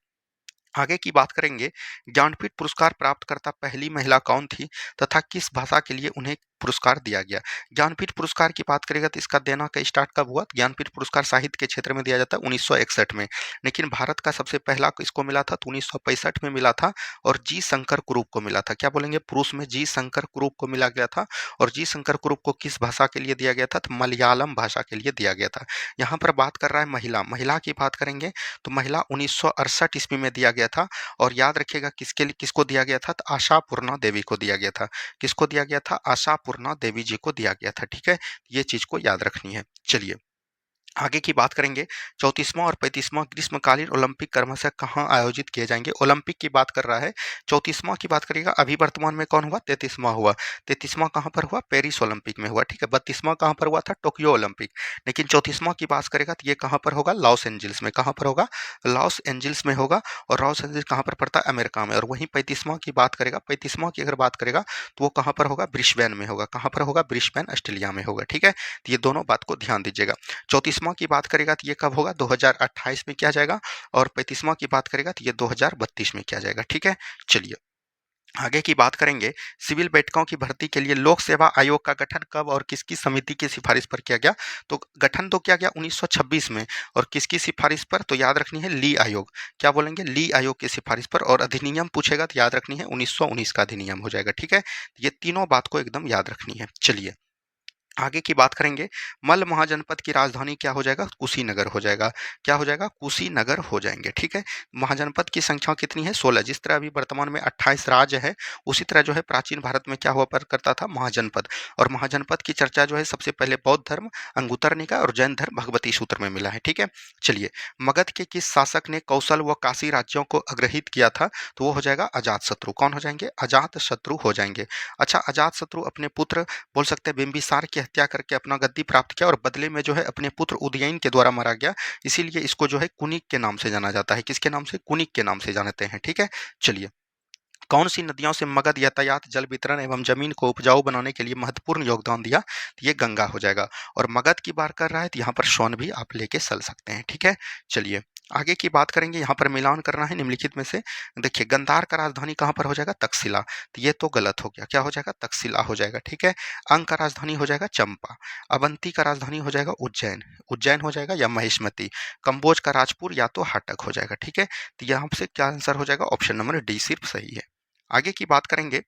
आगे की बात करेंगे। ज्ञानपीठ पुरस्कार प्राप्त करता पहली महिला कौन थी तथा किस भाषा के लिए उन्हें पुरस्कार दिया गया। ज्ञानपीठ पुरस्कार की बात करेगा तो इसका देना का स्टार्ट कब हुआ? ज्ञानपीठ पुरस्कार साहित्य के क्षेत्र में दिया जाता है 1961 में, लेकिन भारत का सबसे पहला किसको मिला था? तो 1965 में मिला था और जी शंकर कुरूप को मिला था। क्या बोलेंगे? पुरुष में जी शंकर कुरूप को मिला गया था। और जी शंकर कुरूप को किस भाषा के लिए दिया गया था? तो मलयालम भाषा के लिए दिया गया था। यहाँ पर बात कर रहा है महिला की बात करेंगे तो महिला 1968 ईस्वी में दिया गया था। और याद रखिएगा किसके लिए किसको दिया गया था? तो आशापूर्णा देवी को दिया गया था। किसको दिया गया था? आशापूर्णा देवी जी को दिया गया था। ठीक है, ये चीज को याद रखनी है। चलिए आगे की बात करेंगे। 34वां और 35वां ग्रीष्मकालीन ओलंपिक क्रमशः कहाँ आयोजित किए जाएंगे? ओलंपिक की बात कर रहा है। 34वां की बात करिएगा, अभी वर्तमान में कौन हुआ? 33वां हुआ। 33वां कहाँ पर हुआ? पेरिस ओलंपिक में हुआ। ठीक है, 32वां कहाँ पर हुआ था? Tokyo Olympic. लेकिन 34वां की बात करेगा तो ये कहाँ पर होगा? लॉस एंजल्स में। कहाँ पर होगा? लॉस एंजल्स में होगा। और लॉस एंजल्स कहाँ पर पड़ता है? अमेरिका में। और वहीं 35वां की बात करेगा, 35वां की अगर बात करेगा तो वो कहाँ पर होगा? ब्रिस्बेन में होगा। कहाँ पर होगा? ब्रिस्बेन ऑस्ट्रेलिया में होगा। ठीक है, तो ये दोनों बात को ध्यान दीजिएगा। 34वां की बात करेगा तो ये कब होगा? 2028 में किया जाएगा। और 35वां की बात करेगा तो ये 2032 में किया जाएगा। ठीक है, चलिए आगे की बात करेंगे। सिविल बैठकों की भर्ती के लिए लोक सेवा आयोग का गठन कब और किसकी समिति की सिफारिश पर किया गया? तो गठन तो किया गया 1926 में। और किसकी सिफारिश पर? तो याद रखनी है ली आयोग। क्या बोलेंगे? ली आयोग की सिफारिश पर। और अधिनियम पूछेगा तो याद रखनी है 1919 का अधिनियम हो जाएगा। ठीक है, ये तीनों बात को एकदम याद रखनी है। चलिए आगे की बात करेंगे। मल्ल महाजनपद की राजधानी क्या हो जाएगा? कुशीनगर हो जाएगा। क्या हो जाएगा? कुशीनगर हो जाएंगे। ठीक है, महाजनपद की संख्या कितनी है? 16। जिस तरह अभी वर्तमान में 28 राज्य है, उसी तरह जो है प्राचीन भारत में क्या हुआ पर करता था? महाजनपद। और महाजनपद की चर्चा जो है सबसे पहले बौद्ध धर्म, अंगुत्तर निकाय और जैन धर्म भगवती सूत्र में मिला है। ठीक है, चलिए मगध के किस शासक ने कौशल व काशी राज्यों को अग्रहित किया था? तो वो हो जाएगा अजातशत्रु। कौन हो जाएंगे? अजातशत्रु हो जाएंगे। अच्छा, अजातशत्रु अपने पुत्र बोल सकते हैं बिंबिसार की हत्या करके अपना गद्दी प्राप्त किया और बदले में जो है अपने पुत्र उदयन के द्वारा मारा गया। इसीलिए इसको जो है कुनिक के नाम से जाना जाता है। किसके नाम से? कुनिक के नाम से जानते हैं। ठीक है, चलिए कौन सी नदियों से मगध यातायात, जल वितरण एवं जमीन को उपजाऊ बनाने के लिए महत्वपूर्ण योगदान दिया? तो ये गंगा हो जाएगा। और मगध की बात कर रहा है तो यहाँ पर सोन भी आप लेके चल सकते हैं। ठीक है, चलिए आगे की बात करेंगे। यहाँ पर मिलान करना है निम्नलिखित में से। देखिए गंधार का राजधानी कहाँ पर हो जाएगा? तक्षशिला। तो ये तो गलत हो गया। क्या हो जाएगा? तक्षशिला हो जाएगा। ठीक है, अंग का राजधानी हो जाएगा चंपा। अवंती का राजधानी हो जाएगा उज्जैन। उज्जैन हो जाएगा या महिष्मती। कंबोज का राजपुर या तो हाटक हो जाएगा। ठीक है, तो यहाँ से क्या आंसर हो जाएगा? ऑप्शन नंबर डी सिर्फ सही है। आगे की बात करेंगे।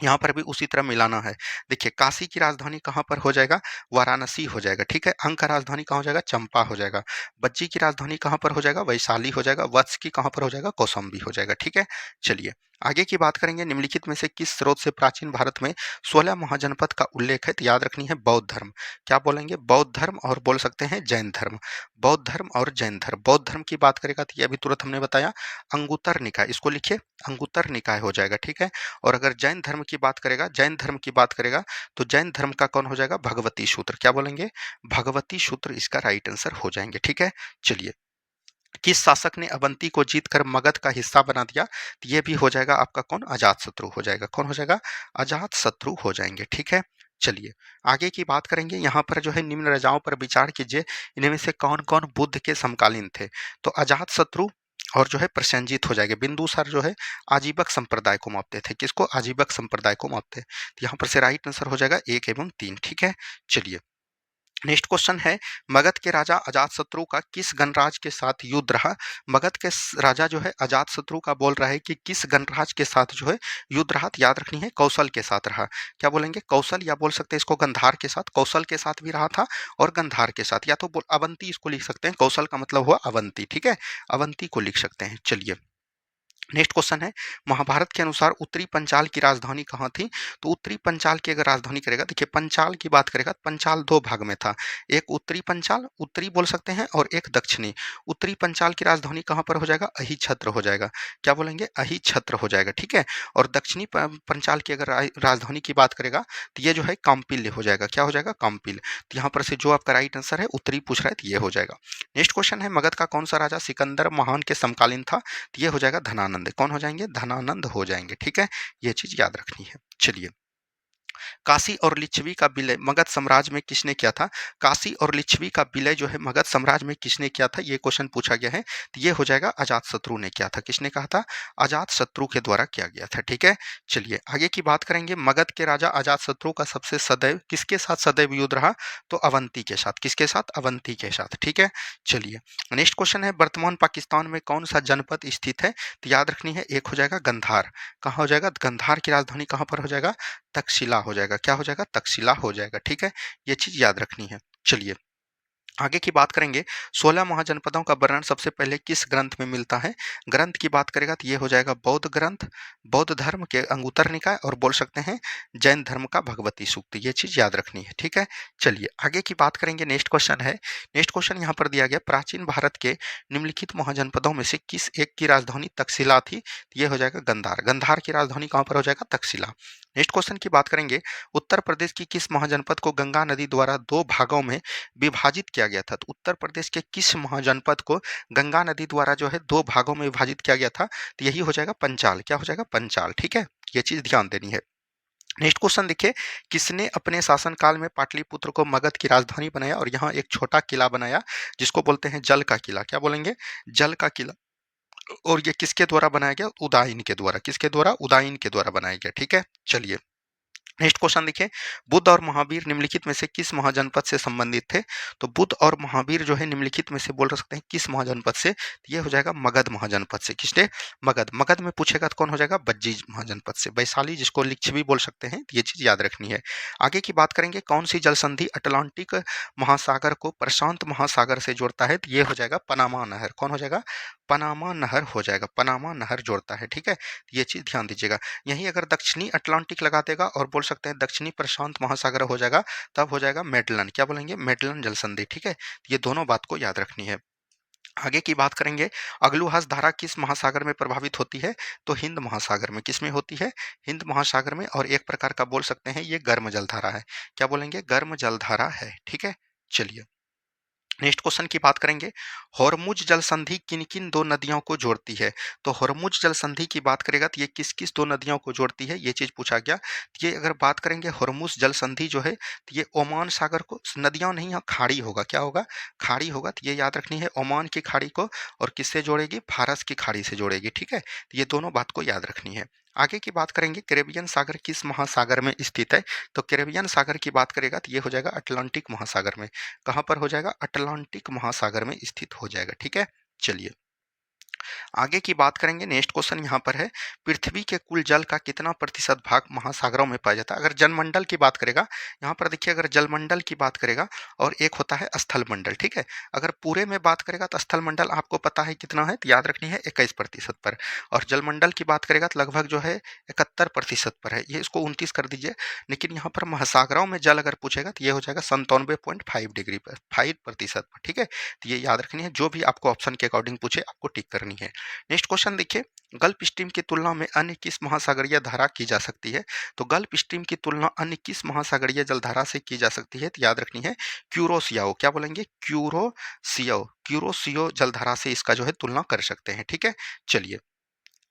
यहाँ पर भी उसी तरह मिलाना है। देखिए काशी की राजधानी कहाँ पर हो जाएगा? वाराणसी हो जाएगा। ठीक है, अंग का राजधानी कहाँ हो जाएगा? चंपा हो जाएगा। बज्जी की राजधानी कहाँ पर हो जाएगा? वैशाली हो जाएगा। वत्स की कहाँ पर हो जाएगा? कौशाम्बी हो जाएगा। ठीक है, चलिए आगे की बात करेंगे। निम्नलिखित में से किस स्रोत से प्राचीन भारत में 16 महाजनपद का उल्लेख है? तो याद रखनी है बौद्ध धर्म। क्या बोलेंगे? बौद्ध धर्म और बोल सकते हैं जैन धर्म। बौद्ध धर्म और जैन धर्म। बौद्ध धर्म की बात करेगा तो ये अभी तुरंत हमने बताया अंगुत्तर निकाय। इसको लिखिए, अंगुत्तर निकाय हो जाएगा। ठीक है, और अगर जैन धर्म की बात करेगा, जैन धर्म की बात करेगा तो जैन धर्म का कौन हो जाएगा? भगवती सूत्र। क्या बोलेंगे? भगवती सूत्र इसका राइट आंसर हो जाएंगे। ठीक है, चलिए किस शासक ने अवंती को जीतकर मगध का हिस्सा बना दिया? तो ये भी हो जाएगा आपका कौन? अजातशत्रु हो जाएगा। कौन हो जाएगा? अजातशत्रु हो जाएंगे। ठीक है, चलिए आगे की बात करेंगे। यहाँ पर जो है निम्न राजाओं पर विचार कीजिए, इनमें से कौन कौन बुद्ध के समकालीन थे? तो अजातशत्रु और जो है प्रसेनजीत हो जाएगा। बिंदुसार जो है आजीवक संप्रदाय को मापते थे। किसको? आजीवक संप्रदाय को मापते। तो यहाँ पर से राइट आंसर हो जाएगा 1 एवं 3। ठीक है, चलिए नेक्स्ट क्वेश्चन है। मगध के राजा अजातशत्रु का किस गणराज के साथ युद्ध रहा? मगध के राजा जो है अजातशत्रु का बोल रहा है कि किस गणराज के साथ जो है युद्ध रहा? तो याद रखनी है कौशल के साथ रहा। क्या बोलेंगे? कौशल, या बोल सकते हैं इसको गंधार के साथ। कौशल के साथ भी रहा था और गंधार के साथ, या तो अवंती इसको लिख सकते हैं। कौशल का मतलब हुआ अवंती। ठीक है, अवंती को लिख सकते हैं। चलिए नेक्स्ट क्वेश्चन है। महाभारत के अनुसार उत्तरी पंचाल की राजधानी कहाँ थी? तो उत्तरी पंचाल की अगर राजधानी करेगा, देखिए पंचाल की बात करेगा, पंचाल दो भाग में था। एक उत्तरी पंचाल, उत्तरी बोल सकते हैं, और एक दक्षिणी। उत्तरी पंचाल की राजधानी कहाँ पर हो जाएगा? अहिछत्र हो जाएगा। क्या बोलेंगे? अहिछत्र हो जाएगा। ठीक है, और दक्षिणी पंचाल की अगर राजधानी की बात करेगा तो ये जो है काम्पिल्य हो जाएगा। क्या हो जाएगा? काम्पिल्य। तो यहाँ पर से जो आपका राइट आंसर है उत्तरी पूछ रहा है तो ये हो जाएगा। नेक्स्ट क्वेश्चन है। मगध का कौन सा राजा सिकंदर महान के समकालीन था? तो ये हो जाएगा धनानंद। कौन हो जाएंगे? धनानंद हो जाएंगे। ठीक है, ये चीज याद रखनी है। चलिए काशी और लिच्छवी का विलय मगध साम्राज्य में किसने किया था? काशी और लिच्छवी का विलय जो है मगध साम्राज्य में किसने किया था? ये क्वेश्चन पूछा गया है। तो ये हो जाएगा अजातशत्रु ने किया था। किसने कहा था? अजातशत्रु के द्वारा किया गया था। ठीक है, चलिए आगे की बात करेंगे। मगध के राजा अजातशत्रु का सबसे सदैव किसके साथ सदैव युद्ध रहा? तो अवंती के साथ। किसके साथ? अवंती के साथ। ठीक है, चलिए नेक्स्ट क्वेश्चन है, वर्तमान पाकिस्तान में कौन सा जनपद स्थित है? तो याद रखनी है, एक हो जाएगा गंधार। कहाँ हो जाएगा? गंधार की राजधानी कहाँ पर हो जाएगा? तक्षशिला हो जाएगा। क्या हो जाएगा? तक्षशिला हो जाएगा। ठीक है, ये चीज याद रखनी है। चलिए आगे की बात करेंगे। 16 महाजनपदों का वर्णन सबसे पहले किस ग्रंथ में मिलता है? ग्रंथ की बात करेगा तो ये हो जाएगा बौद्ध ग्रंथ, बौद्ध धर्म के अंगुत्तर निकाय, और बोल सकते हैं जैन धर्म का भगवती सूक्त। ये चीज याद रखनी है। ठीक है, चलिए आगे की बात करेंगे। नेक्स्ट क्वेश्चन है, नेक्स्ट क्वेश्चन यहाँ पर दिया गया, प्राचीन भारत के निम्नलिखित महाजनपदों में से किस एक की राजधानी तक्षशिला थी? ये हो जाएगा गंधार। गंधार की राजधानी कहाँ पर हो जाएगा? तक्षशिला। नेक्स्ट क्वेश्चन की बात करेंगे, उत्तर प्रदेश की किस महाजनपद को गंगा नदी द्वारा दो भागों में विभाजित किया गया था? तो उत्तर प्रदेश के किस महाजनपद को गंगा नदी द्वारा जो है दो भागों में विभाजित किया गया था? तो यही हो जाएगा पंचाल। क्या हो जाएगा? पंचाल। ठीक है, ये चीज ध्यान देनी है। नेक्स्ट क्वेश्चन देखिए, किसने अपने शासनकाल में पाटलिपुत्र को मगध की राजधानी बनाया और यहाँ एक छोटा किला बनाया जिसको बोलते हैं जल का किला? क्या बोलेंगे? जल का किला। और ये किसके द्वारा बनाया गया? उदयन के द्वारा। किसके द्वारा? उदयन के द्वारा बनाया गया। ठीक है, चलिए नेक्स्ट क्वेश्चन देखिए, बुद्ध और महावीर निम्नलिखित में से किस महाजनपद से संबंधित थे? तो बुद्ध और महावीर जो है निम्नलिखित में से बोल सकते हैं किस महाजनपद से? तो ये हो जाएगा मगध महाजनपद से। किसने? मगध। मगध में पूछेगा तो कौन हो जाएगा? बज्जी महाजनपद से। वैशाली जिसको लिच्छवी बोल सकते हैं, तो ये चीज याद रखनी है। आगे की बात करेंगे, कौन सी जल संधि अटलांटिक महासागर को प्रशांत महासागर से जोड़ता है? तो ये हो जाएगा पनामा नहर। कौन हो जाएगा? पनामा नहर हो जाएगा। पनामा नहर जोड़ता है। ठीक है, ये चीज ध्यान दीजिएगा। यहीं अगर दक्षिणी अटलांटिक लगा देगा और बोल सकते हैं दक्षिणी प्रशांत महासागर हो जाएगा, तब हो जाएगा मेडलन। क्या बोलेंगे? मेडलन जल संधि। ठीक है, ये दोनों बात को याद रखनी है। आगे की बात करेंगे, अग्लुहास धारा किस महासागर में प्रभावित होती है? तो हिंद महासागर में। किस में होती है? हिंद महासागर में। और एक प्रकार का बोल सकते हैं ये गर्म जलधारा है। क्या बोलेंगे? गर्म जलधारा है। ठीक है, चलिए नेक्स्ट क्वेश्चन की बात करेंगे, हॉर्मुज जल संधि किन किन दो नदियों को जोड़ती है? तो हॉर्मुज जल संधि की बात करेगा तो ये किस किस दो नदियों को जोड़ती है, ये चीज पूछा गया। तो ये अगर बात करेंगे हॉर्मुज जल संधि जो है, तो ये ओमान सागर को, नदियां नहीं, यहाँ खाड़ी होगा। क्या होगा? खाड़ी होगा। तो ये याद रखनी है, ओमान की खाड़ी को और किससे जोड़ेगी? फारस की खाड़ी से जोड़ेगी। ठीक है, तो ये दोनों बात को याद रखनी है। आगे की बात करेंगे, कैरेबियन सागर किस महासागर में स्थित है? तो कैरेबियन सागर की बात करेगा तो ये हो जाएगा अटलांटिक महासागर में। कहाँ पर हो जाएगा? अटलांटिक महासागर में स्थित हो जाएगा। ठीक है, चलिए आगे की बात करेंगे। नेक्स्ट क्वेश्चन यहाँ पर है, पृथ्वी के कुल जल का कितना प्रतिशत भाग महासागरों में पाया जाता है? अगर जलमंडल की बात करेगा, यहाँ पर देखिए, अगर जलमंडल की बात करेगा और एक होता है स्थल मंडल। ठीक है, अगर पूरे में बात करेगा तो स्थल मंडल आपको पता है कितना है, तो याद रखनी है 21% पर। और जलमंडल की बात करेगा तो लगभग जो है 71% पर है। ये इसको 29 कर दीजिए। लेकिन यहाँ पर महासागरों में जल अगर पूछेगा तो ये हो जाएगा 97.5 डिग्री पर, 5% पर। ठीक है, तो ये याद रखनी है। जो भी आपको ऑप्शन के अकॉर्डिंग पूछे आपको टिक करनी है। नेक्स्ट क्वेश्चन देखिए, गल्फ स्ट्रीम की तुलना में अन्य किस महासागरीय धारा की जा सकती है? तो गल्फ स्ट्रीम की तुलना अन्य किस महासागरीय जलधारा से की जा सकती है? तो याद रखनी है क्यूरोसियाओ। क्या बोलेंगे? क्यूरोसियो। क्यूरोसियो जलधारा से इसका जो है तुलना कर सकते हैं। ठीक है, चलिए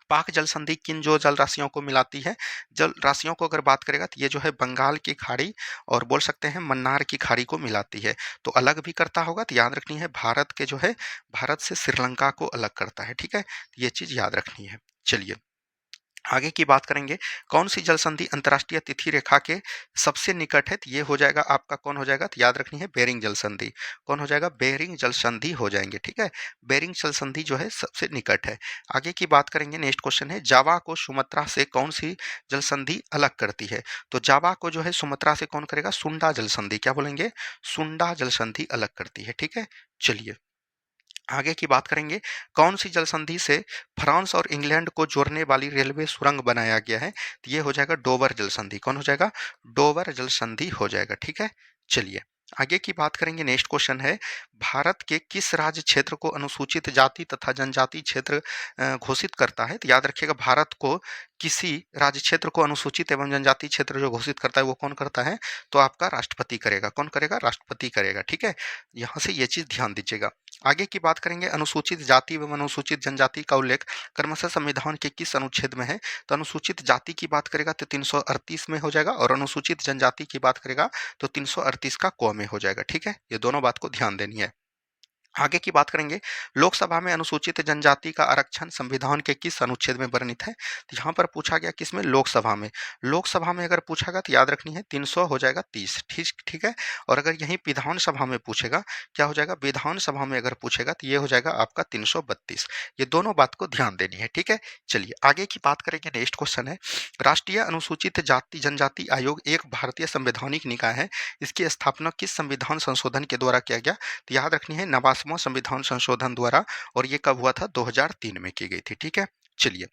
पाक जल संधि किन जो जल राशियों को मिलाती है? जल राशियों को अगर बात करेगा तो ये जो है बंगाल की खाड़ी और बोल सकते हैं मन्नार की खाड़ी को मिलाती है। तो अलग भी करता होगा, तो याद रखनी है भारत के जो है, भारत से श्रीलंका को अलग करता है। ठीक है, ये चीज याद रखनी है। चलिए आगे की बात करेंगे, कौन सी जल संधि अंतर्राष्ट्रीय तिथि रेखा के सबसे निकट है? तो ये हो जाएगा आपका, कौन हो जाएगा? तो याद रखनी है बेरिंग जल संधि। कौन हो जाएगा? बेरिंग जल संधि हो जाएंगे। ठीक है, बेरिंग जल संधि जो है सबसे निकट है। आगे की बात करेंगे। नेक्स्ट क्वेश्चन है, जावा को सुमात्रा से कौन सी जल संधि अलग करती है? तो जावा को जो है सुमात्रा से कौन करेगा? सुंडा जल संधि। क्या बोलेंगे? सुंडा जल संधि अलग करती है। ठीक है, चलिए आगे की बात करेंगे, कौन सी जल संधि से फ्रांस और इंग्लैंड को जोड़ने वाली रेलवे सुरंग बनाया गया है? तो ये हो जाएगा डोवर जल संधि। कौन हो जाएगा? डोवर जल संधि हो जाएगा। ठीक है, चलिए आगे की बात करेंगे। नेक्स्ट क्वेश्चन है, भारत के किस राज्य क्षेत्र को अनुसूचित जाति तथा जनजाति क्षेत्र घोषित करता है? तो याद रखिएगा, भारत को किसी राज्य क्षेत्र को अनुसूचित एवं जनजाति क्षेत्र जो घोषित करता है वो कौन करता है? तो आपका राष्ट्रपति करेगा। कौन करेगा? राष्ट्रपति करेगा। ठीक है, यहाँ से ये चीज ध्यान दीजिएगा। आगे की बात करेंगे अनुसूचित जाति एवं अनुसूचित जनजाति का उल्लेख क्रमशः संविधान के किस अनुच्छेद में है। तो अनुसूचित जाति की बात करेगा तो 338 में हो जाएगा और अनुसूचित जनजाति की बात करेगा तो 338 का क में हो जाएगा। ठीक है, ये दोनों बात को ध्यान देनी है। आगे की बात करेंगे लोकसभा में अनुसूचित जनजाति का आरक्षण संविधान के किस अनुच्छेद में वर्णित है। तो यहाँ पर पूछा गया किसमें, लोकसभा में। लोकसभा में अगर पूछा गया तो याद रखनी है 300 हो जाएगा 30। ठीक ठीक है। और अगर यही विधानसभा में पूछेगा, क्या हो जाएगा, विधानसभा में अगर पूछेगा तो ये हो जाएगा आपका 332। ये दोनों बात को ध्यान देनी है। ठीक है, चलिए आगे की बात करेंगे। नेक्स्ट क्वेश्चन है राष्ट्रीय अनुसूचित जाति जनजाति आयोग एक भारतीय संवैधानिक निकाय है, इसकी स्थापना किस संविधान संशोधन के द्वारा किया गया। तो याद रखनी है 89वां संविधान संशोधन द्वारा, और ये कब हुआ था, 2003 में की गई थी। ठीक है, चलिए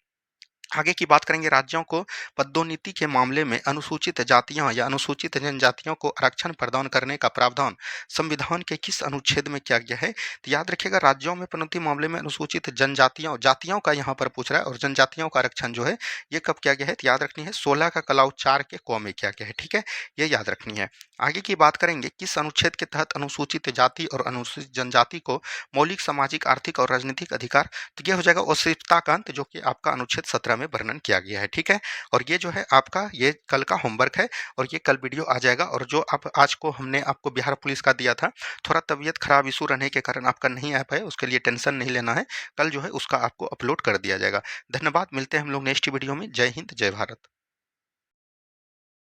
आगे की बात करेंगे। राज्यों को पदोन्नति के मामले में अनुसूचित जातियां या अनुसूचित जनजातियों को आरक्षण प्रदान करने का प्रावधान संविधान के किस अनुच्छेद में किया गया है। तो याद रखिएगा राज्यों में पदोन्नति मामले में अनुसूचित जनजातियों जातियों का यहाँ पर पूछ रहा है, और जनजातियों का आरक्षण जो है ये कब किया गया है। तो याद रखनी है 16 का कलाउ 4 के क में किया गया है। ठीक है, ये याद रखनी है। आगे की बात करेंगे किस अनुच्छेद के तहत अनुसूचित जाति और अनुसूचित जनजाति को मौलिक सामाजिक आर्थिक और राजनीतिक अधिकार। तो ये हो जाएगा औचित्यता का अंत, जो कि आपका अनुच्छेद 17 में वर्णन किया गया है। ठीक है, और ये जो है आपका ये कल का होमवर्क है, और ये कल वीडियो आ जाएगा। और जो आप आज को हमने आपको बिहार पुलिस का दिया था, थोड़ा तबीयत खराब इशू रहने के कारण आपका नहीं आ पाया, उसके लिए टेंशन नहीं लेना है। कल जो है उसका आपको अपलोड कर दिया जाएगा। धन्यवाद, मिलते हैं हम लोग नेक्स्ट वीडियो में। जय हिंद, जय भारत।